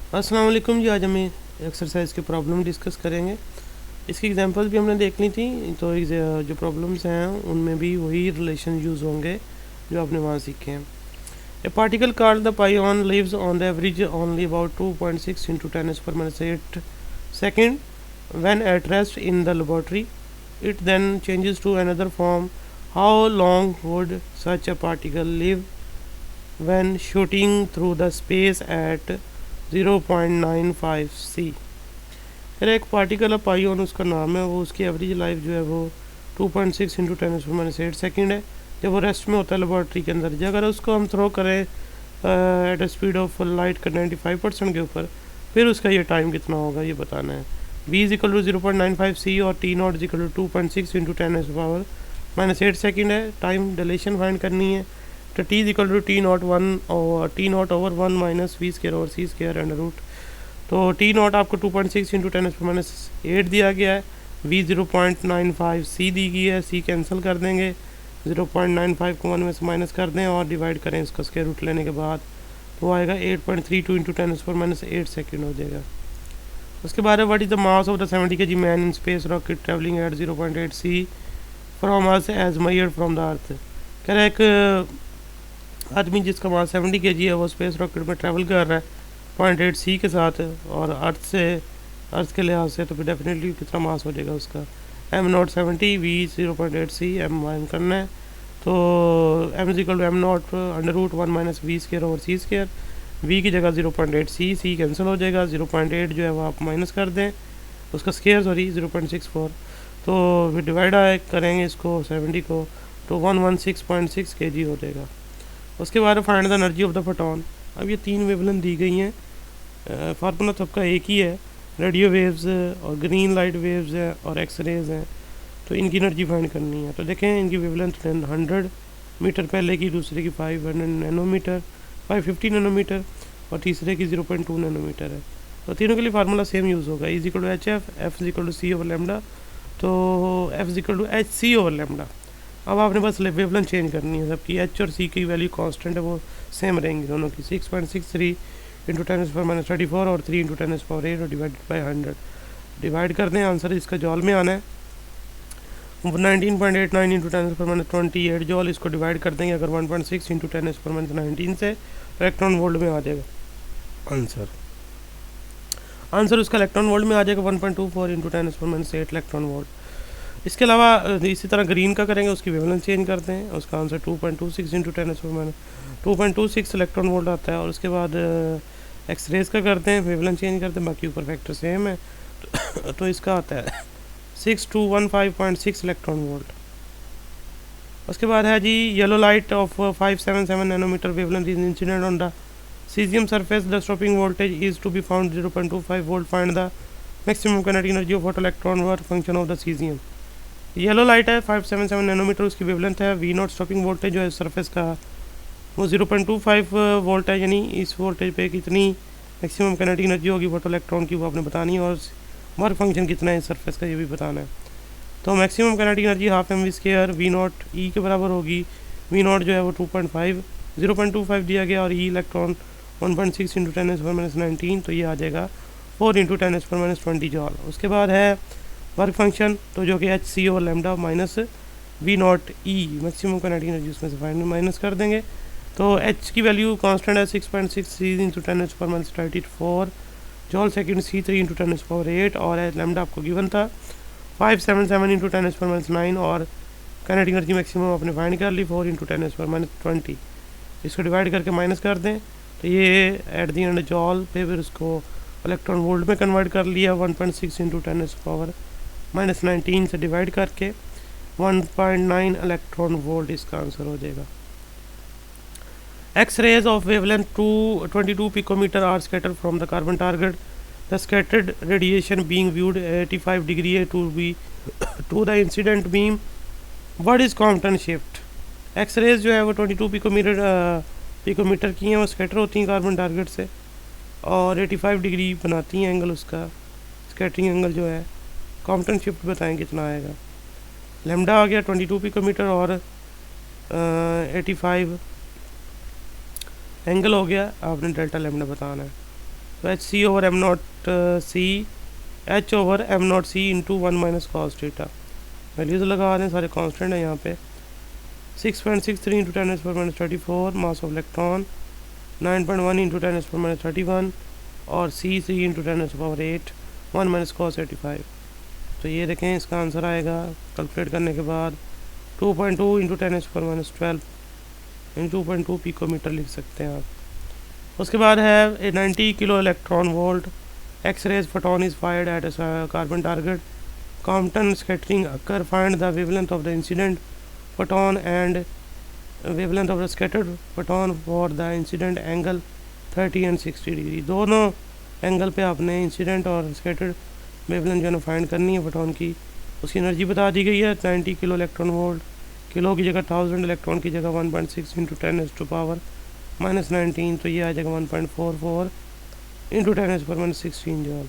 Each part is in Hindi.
अस्सलाम वालेकुम जी। आज हम एक्सरसाइज की प्रॉब्लम डिस्कस करेंगे। इसकी एग्जांपल्स भी हमने देख ली थी, तो जो प्रॉब्लम्स हैं उनमें भी वही रिलेशन यूज़ होंगे जो आपने वहाँ सीखे हैं। A particle called the pion lives on the average only about 2.6 into 10⁻⁸ second when at rest in the laboratory it then changes to another form. How long would such a particle live when shooting through the space at 0.95 c. फिर एक पार्टिकल है पाइऑन, उसका नाम है, वो उसकी एवरेज लाइफ जो है वो 2.6 into 10⁻⁸ सेकेंड है जब वो रेस्ट में होता है लेबॉर्ट्री के अंदर। अगर उसको हम थ्रो करें at a speed of light का 95% के ऊपर, फिर उसका ये टाइम कितना होगा ये बताना है। v is equal to 0.95 c और t naught is equal to 2.6 into 10⁻⁸ second है। टाइम डिलेशन फाइंड करनी है, तो t is equal to t naught over 1 minus v square over c square under root. तो टी नॉट आपको 2.6 into 10⁻⁸ दिया गया है, वी 0.95 सी दी गई है, सी कैंसिल कर देंगे, 0.95 को 1 में से माइनस कर दें और डिवाइड करें इसका स्क्वायर रूट लेने के बाद, तो आएगा 8.32 into 10⁻⁸ सेकेंड हो जाएगा। उसके बाद what is the mass of the 70 kg man in space rocket travelling at 0.8 c from earth as measured from the earth. कह रहा है एक आदमी जिसका मास 70 kg है, वो स्पेस रॉकेट में ट्रैवल कर रहा है 0.8 सी के साथ, और अर्थ के लिहाज से तो फिर डेफिनेटली कितना मास हो जाएगा उसका। M naught 70, v 0.8 c, m माइन करना है, तो m is equal to m naught under root 1 minus v square over c square. V की जगह 0.8 सी, सी कैंसिल हो जाएगा, 0.8 जो है वो आप माइनस कर दें उसका स्क्वायर, सॉरी 0.64, तो फिर डिवाइड करेंगे इसको 70 को, तो 116.6 kg हो जाएगा। उसके बाद find the energy of the photon. अब ये 3 वेवलेंथ दी गई हैं, फार्मूला सबका एक ही है, रेडियो वेव्स और ग्रीन लाइट वेव्स हैं और एक्स रेज हैं, तो इनकी एनर्जी फाइंड करनी है। तो देखें इनकी वेवलेंथ 100 मीटर पहले की, दूसरे की 500 नैनोमीटर 550 नैनोमीटर और तीसरे की 0.2 नैनोमीटर है। तो तीनों के लिए फार्मूला सेम यूज़ होगा, is equal to h f is equal to c over lambda, तो f is equal to H C over lambda. अब आपने बस वेवलेंथ चेंज करनी है, सबकी एच और सी की वैल्यू कांस्टेंट है, वो सेम रहेंगी दोनों की। 6.63 into 10⁻34 और 3 into 10⁸ और डिवाइडेड बाई 100 डिवाइड कर दें, आंसर इसका जॉल में आना है 19.89 into 10⁻28 जॉल। इसको डिवाइड कर देंगे अगर 1.6 into 10⁻19 से, तो इलेक्ट्रॉन वोल्ट में आ जाएगा आंसर उसका इलेक्ट्रॉन वोल्ट में आ जाएगा 1.24 into 10⁻8 इलेक्ट्रॉन वोल्ट। इसके अलावा इसी तरह ग्रीन का करेंगे, उसकी वेवलेंथ चेंज करते हैं, उसका आंसर 2.26 into 10⁻2.26 इलेक्ट्रॉन वोल्ट आता है। और उसके बाद एक्स रेज का करते हैं, वेवलेंथ चेंज करते हैं, बाकी ऊपर फैक्टर सेम है, तो इसका आता है 6215.6 इलेक्ट्रॉन वोल्ट। उसके बाद है जी yellow light of 577 nanometer wavelength is incident on the caesium surface, the stopping voltage is to be found 0.25 volt, find the maximum kinetic energy of photo electron work function of the caesium. Yellow light है 577 नैनोमीटर, उसकी वेवलेंथ है, वी नॉट स्टॉपिंग वोल्टेज जो है सरफेस का वो 0.25 वोल्ट है, यानी इस वोल्टेज पे कितनी मैक्सिमम काइनेटिक एनर्जी होगी फोटो इलेक्ट्रॉन की वो आपने बतानी है, और वर्क फंक्शन कितना है सरफेस का ये भी बताना है। तो maximum kinetic energy half m v square v naught e के बराबर होगी। वी नॉट जो है वो 0.25 दिया गया, और ई इलेक्ट्रॉन 1.6 into 10⁻⁻19, तो ये आ जाएगा 4 into 10⁻⁻20 जॉल। उसके बाद है वर्क फंक्शन, तो जो कि एच सी over lambda minus v naught E maximum kinetic energy उसमें से फाइंड माइनस कर देंगे, तो एच की वैल्यू कांस्टेंट है 6.63 into 10⁻34 जॉल सेकेंड, सी 3 into 10⁻8 और लेमडा आपको गिवन था 577 into 10⁻9 और काइनेटिक एनर्जी मैक्सिमम आपने फाइंड कर ली 4 into 10⁻20। इसको डिवाइड करके माइनस कर दें, तो ये एट दी एंड जॉल पे फिर उसको इलेक्ट्रॉन वोल्ट में कन्वर्ट कर लिया 1.6 into 10⁻⁻19 से डिवाइड करके 1.9 इलेक्ट्रॉन वोल्ट इसका आंसर हो जाएगा। X rays of wavelength 22 picometer are scattered from the carbon target. The scattered radiation being viewed 85 degree to the incident beam. What is Compton shift? X rays जो है वो 22 पिकोमीटर की हैं, वो स्कैटर होती हैं कार्बन टारगेट से और 85 डिग्री बनाती हैं एंगल, उसका स्कैटरिंग एंगल जो है। कॉम्पटन शिफ्ट बताएं कितना आएगा। लेमडा आ गया 22 पिकोमीटर और 85 एंगल हो गया, आपने डेल्टा लेमडा बताना है। तो एच सी over m naught c, h over m naught c into 1 minus cos theta. Values लगा दें, सारे कांस्टेंट हैं यहाँ पे। 6.63 into 10⁻⁻34 mass of electron, 9.1 into 10⁻31 और C3 इंटू 10⁸ 1 माइनस कॉस 85। तो ये देखें इसका आंसर आएगा कैलकुलेट करने के बाद 2.2 इंटू 10⁻12 इंटू 2.2 पिकोमीटर लिख सकते हैं आप। उसके बाद है 90 kilo electron volt X rays photon is fired at carbon target, Compton scattering occur, find the wavelength of the incident photon and wavelength of the scattered photon for the incident angle 30 and 60 degree. दोनों एंगल पे आपने इंसिडेंट और स्कैटर्ड वेवलेंथ जो है फाइंड करनी है फोटोन की। उसकी एनर्जी बता दी गई है 90 किलो इलेक्ट्रॉन वोल्ट, किलो की जगह 1000, इलेक्ट्रॉन की जगह 1.6 इंटू 10⁻⁻19, तो ये आ जाएगा 1.44 इंटू 10⁻16 जॉल।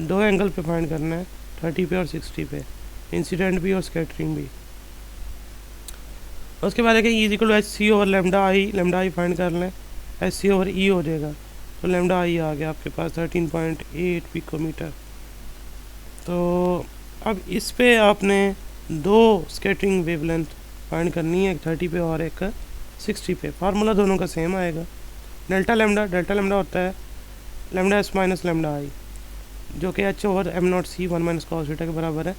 दो एंगल पे फाइंड करना है, 30 पे और 60 पे, इंसिडेंट भी और स्कैटरिंग भी। उसके बाद देखें E equal to H C over lambda i find कर लें, एच सी ओवर ई हो जाएगा, तो लेमडा आई आ गया आपके पास 13.8 पिकोमीटर। तो अब इस पे आपने दो स्कैटरिंग वेवलेंथ फाइंड करनी है, एक 30 पे और एक 60 पे। फार्मूला दोनों का सेम आएगा, डेल्टा लेमडा होता है lambda s minus lambda i, जो कि h over m naught c 1 minus cos theta के बराबर है।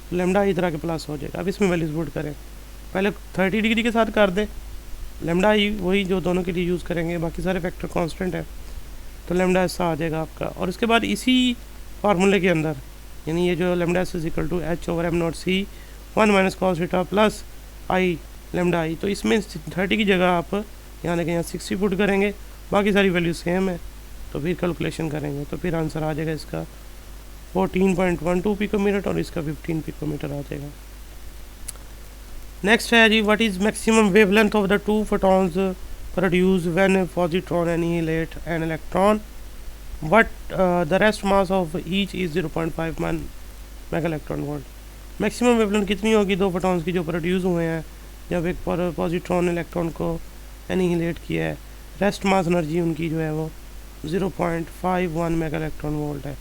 तो लेमडा आई तरह के प्लस हो जाएगा। अब इसमें वैल्यूज पुट करें, पहले 30 डिग्री के साथ कर दें, लेमडा आई वही जो दोनों के लिए यूज़ करेंगे, बाकी सारे फैक्टर कांस्टेंट है, तो लेमडा ऐसा आ जाएगा आपका। और उसके बाद इसी फार्मूले के अंदर, यानी ये जो lambda s is equal to H over m naught c 1 minus cos theta plus i lambda i, तो इसमें 30 की जगह आप यहाँ देखें, यहाँ 60 पुट करेंगे, बाकी सारी वैल्यू सेम है, तो फिर कैलकुलेशन करेंगे तो फिर आंसर आ जाएगा इसका 14.12 पिकोमीटर और इसका 15 पिकोमीटर आ जाएगा। नेक्स्ट है जी, what is maximum wavelength of the two photons produce when positron annihilate an electron, but the rest mass of each is 0.51 mega electron volt. Maximum wavelength कितनी होगी दो फोटॉन्स की जो प्रोड्यूस हुए हैं जब एक पॉजिट्रॉन इलेक्ट्रॉन को एनिहिलेट किया है, रेस्ट मास एनर्जी उनकी जो है वो 0.51 मेगा इलेक्ट्रॉन वोल्ट है।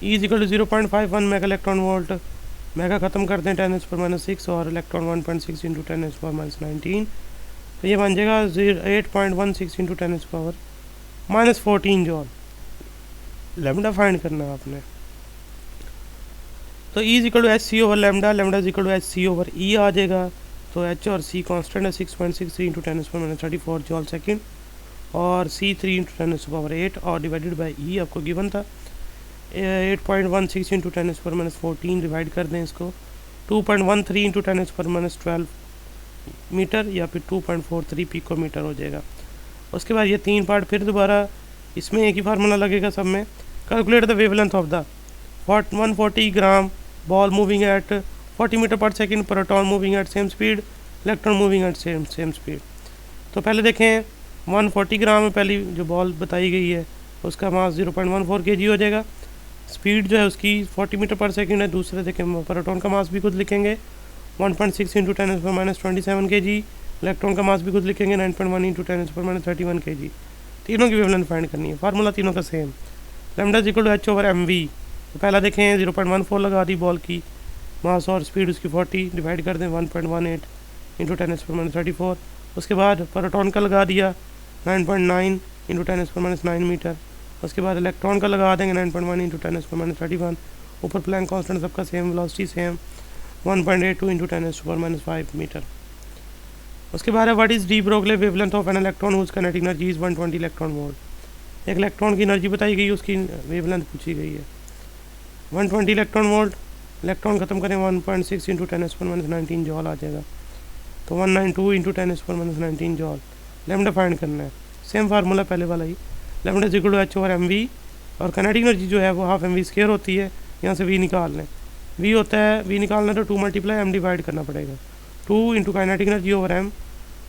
E is equal to 0.51 mega electron volt, mega ख़त्म करते हैं 10⁻⁻6 और इलेक्ट्रॉन 1.6 इंटू 10⁻⁻19, तो ये बन जाएगा 8.16 इंटू 10⁻⁻14 जॉल। लेमडा फाइंड करना है आपने, तो E is equal to H C over lambda is equal to H C over E आ जाएगा। तो एच और सी कांस्टेंट है 6.63 इंटू 10⁻34 जॉल सेकेंड, और C3 इंटू 10⁸ और डिवाइडेड बाई ई आपको गिवन था 8.16 इंटू 10⁻14, डिवाइड कर दें इसको 2.13 इंटू 10⁻12 मीटर या फिर 2.43 पिकोमीटर हो जाएगा। उसके बाद ये तीन पार्ट फिर दोबारा इसमें एक ही फार्मूला लगेगा सब में। Calculate the wavelength of the 140 gram ball moving at 40 metre per second, proton moving at same speed, electron moving at same speed. तो पहले देखें 140 ग्राम में पहली जो बॉल बताई गई है उसका मास 0.14 kg हो जाएगा, स्पीड जो है उसकी 40 मीटर पर सेकंड है। दूसरे देखें प्रोटॉन का मास भी खुद लिखेंगे 1.6 इंटू 10⁻27 kg, इलेक्ट्रॉन का मास भी खुद लिखेंगे 9.1 इंटू 10⁻31 kg। तीनों की वेवलेंथ फाइंड करनी है, फार्मूला तीनों का same, lambda is equal to H over M v. तो पहला देखें 0.14 लगा दी बॉल की मास और स्पीड उसकी 40, डिवाइड कर दें 1.18 इंटू 10⁻34। उसके बाद प्रोटॉन का लगा दिया 9.9 इंटू 10⁻9 मीटर। उसके बाद इलेक्ट्रॉन का लगा देंगे 9.1 इंटू 10⁻31, ऊपर प्लैंक कांस्टेंट सबका same, velocity same 1.82 into 10⁻5 metre. उसके बाद है what is de Broglie wavelength of an electron whose kinetic energy is 120 electron volt. एक इलेक्ट्रॉन की एनर्जी बताई गई, उसकी वेवलेंथ पूछी गई है 120 इलेक्ट्रॉन वोल्ट, इलेक्ट्रॉन खत्म करें 1.6 इंटू 10⁻19 जॉल आ जाएगा, तो 192 इंटू 10⁻19 जॉल। लेमडा फाइंड करना है, सेम फार्मूला पहले वाला ही, lambda is equal to H over M V, और काइनेटिक एनर्जी जो है वो हाफ एम वी स्क्वायर होती है, यहाँ से वी निकाल लें, वी होता है, वी निकालना तो 2 मल्टीप्लाई एम डिवाइड करना पड़ेगा, 2 into kinetic energy over m,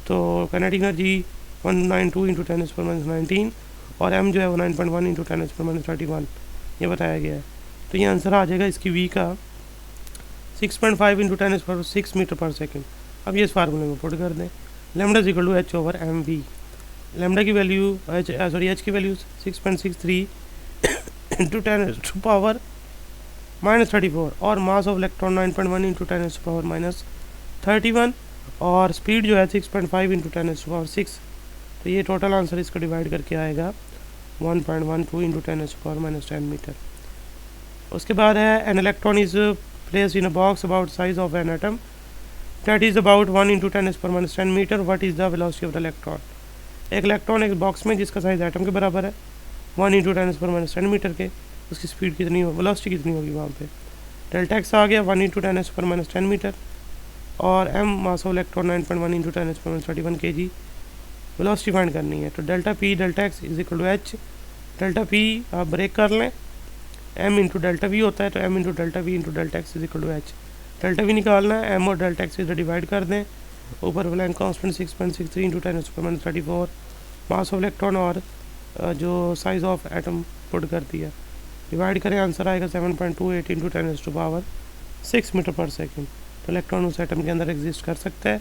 तो काइनेटिक एनर्जी 192 इंटू 10⁻19 और एम जो है वो 9.1 इंटू 10⁻31 ये बताया गया है। तो ये आंसर आ जाएगा इसकी वी का 6.5 इंटू 10⁻6 मीटर पर सेकेंड। अब ये इस फार्मूले में पुट कर दें, lambda is equal to H over M V. Lambda की वैल्यू एच की वैल्यू 6.63 इंटू 10⁻⁻34 और मास ऑफ इलेक्ट्रॉन 9.1 इंटू 10⁻31 और स्पीड जो है 6.5 इंटू 10⁻6। तो ये टोटल आंसर इसका डिवाइड करके आएगा 1.12 इंटू 10⁻10 मीटर। उसके बाद है an electron is placed in a box about size of an atom that is about 1 into 10⁻10 metre. What is the velocity of the electron. एक इलेक्ट्रॉन एक बॉक्स में जिसका साइज एटम के बराबर है 1 इंटू 10⁻10 मीटर के, उसकी स्पीड कितनी हो, वेलोसिटी कितनी होगी वहाँ पे। डेल्टा एक्स आ गया 1 इंटू 10⁻10 मीटर और M mass of electron 9.1 into 10⁻31 kg। Velocity find करनी है तो delta P delta X is equal to H. Delta P आप ब्रेक कर लें, एम इंटू डेल्टा वी होता है तो M into delta V into delta X is equal to H. Delta V निकालना है, एम और डेल्टा एक्स इधर डिवाइड कर दें, ऊपर blank constant 6.63 into 10⁻34 mass of electron और जो साइज ऑफ एटम पुट कर दिया, डिवाइड करें आंसर आएगा 7.28 इंटू 10⁻6 मीटर पर सेकेंड। तो इलेक्ट्रॉन उस एटम के अंदर एग्जिस्ट कर सकता है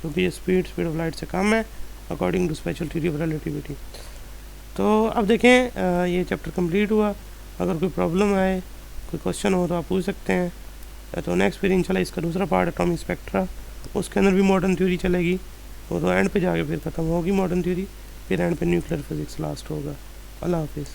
क्योंकि ये स्पीड ऑफ लाइट से कम है according to special theory of relativity. तो अब देखें ये चैप्टर कंप्लीट हुआ। अगर कोई प्रॉब्लम आए, कोई क्वेश्चन हो तो आप पूछ सकते हैं। तो नेक्स्ट फिर इंशाल्लाह इसका दूसरा पार्ट एटॉमिक स्पेक्ट्रा, उसके अंदर भी मॉडर्न थ्योरी चलेगी। वो तो एंड पे जाके फिर ख़त्म होगी मॉडर्न थ्योरी, फिर एंड पे न्यूक्लियर फिजिक्स लास्ट होगा। अल्लाह हाफिज़।